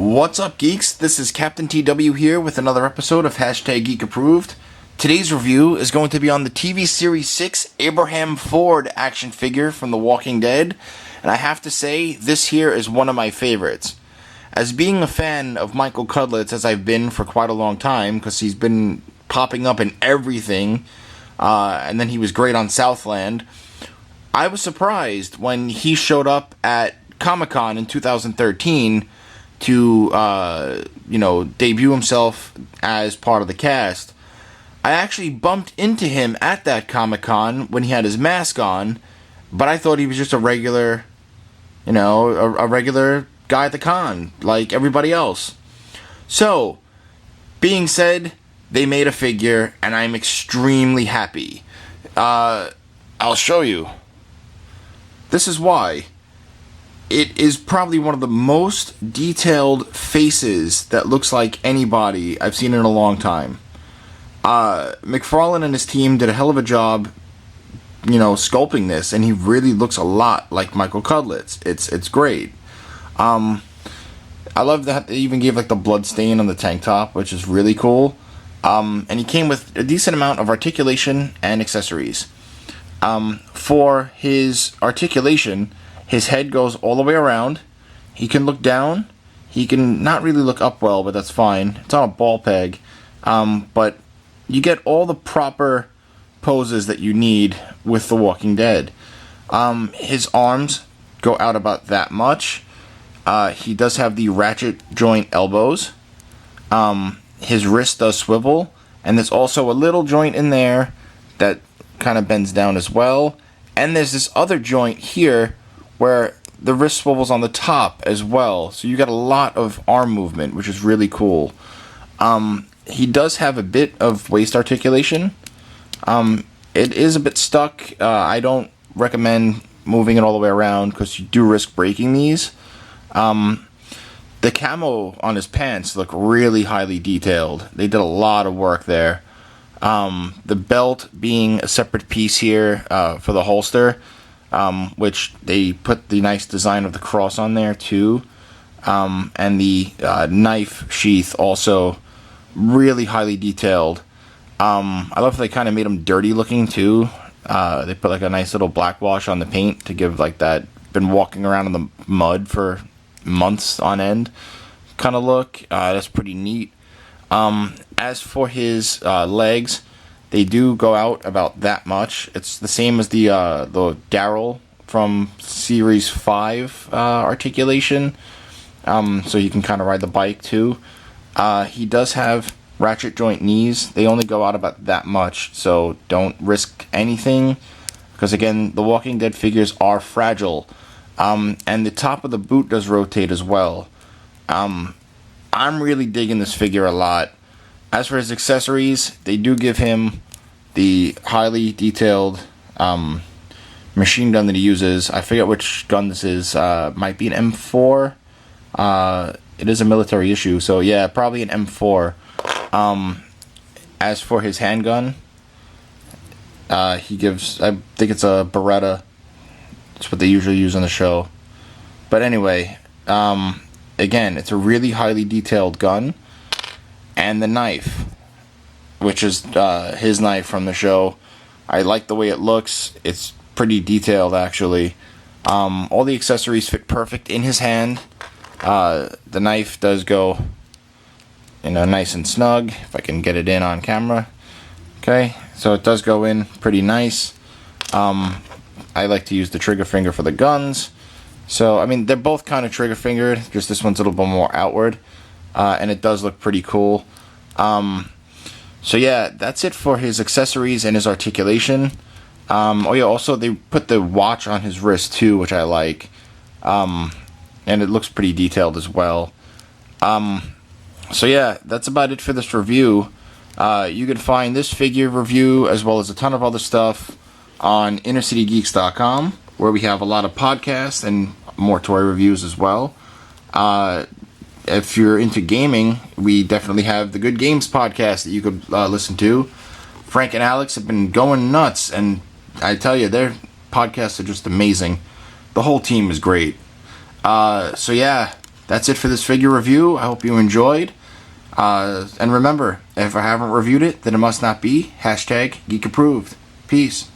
What's up, geeks? This is Captain TW here with another episode of Geek Approved. Today's review is going to be on the TV Series 6 Abraham Ford action figure from The Walking Dead, and I have to say, this here is one of my favorites. As being a fan of Michael Cudlitz, as I've been for quite a long time, because he's been popping up in everything, and then he was great on Southland, I was surprised when he showed up at Comic-Con in 2013 to, debut himself as part of the cast. I actually bumped into him at that Comic-Con when he had his mask on, but I thought he was just a regular, a regular guy at the con, like everybody else. So, being said, they made a figure, and I'm extremely happy. I'll show you. This is why. It is probably one of the most detailed faces that looks like anybody I've seen in a long time. McFarlane and his team did a hell of a job, sculpting this, and he really looks a lot like Michael Cudlitz. It's great. I love that they even gave the blood stain on the tank top, which is really cool. And he came with a decent amount of articulation and accessories. For his articulation, his head goes all the way around. He can look down. He can not really look up well, but that's fine. It's on a ball peg. But you get all the proper poses that you need with The Walking Dead. His arms go out about that much. He does have the ratchet joint elbows. His wrist does swivel. And there's also a little joint in there that kind of bends down as well. And there's this other joint here where the wrist swivels on the top as well. So you got a lot of arm movement, which is really cool. He does have a bit of waist articulation. It is a bit stuck. I don't recommend moving it all the way around because you do risk breaking these. The camo on his pants look really highly detailed. They did a lot of work there. The belt being a separate piece here for the holster, which they put the nice design of the cross on there too. And the knife sheath also really highly detailed. I love how they kind of made them dirty looking too. They put a nice little black wash on the paint to give that been walking around in the mud for months on end kind of look. That's pretty neat. As for his legs, they do go out about that much. It's the same as the Daryl from Series 5 articulation. So you can kind of ride the bike too. He does have ratchet joint knees. They only go out about that much, so don't risk anything. Because again, the Walking Dead figures are fragile. And the top of the boot does rotate as well. I'm really digging this figure a lot. As for his accessories, they do give him the highly detailed machine gun that he uses. I forget which gun this is. Might be an M4. It is a military issue, so yeah, probably an M4. As for his handgun, he gives, I think it's a Beretta. That's what they usually use on the show. But anyway, again, it's a really highly detailed gun. And the knife, which is his knife from the show. I like the way it looks. It's pretty detailed, actually. All the accessories fit perfect in his hand. The knife does go, nice and snug, if I can get it in on camera. Okay, so it does go in pretty nice. I like to use the trigger finger for the guns. So, they're both kind of trigger fingered, just this one's a little bit more outward. And it does look pretty cool. So yeah, that's it for his accessories and his articulation. Also they put the watch on his wrist too, which I like. And it looks pretty detailed as well. So yeah, that's about it for this review. You can find this figure review as well as a ton of other stuff on InnerCityGeeks.com, where we have a lot of podcasts and more toy reviews as well. If you're into gaming, we definitely have the Good Games podcast that you could listen to. Frank and Alex have been going nuts, and I tell you, their podcasts are just amazing. The whole team is great. So yeah, that's it for this figure review. I hope you enjoyed. And remember, if I haven't reviewed it, then it must not be. #GeekApproved. Peace.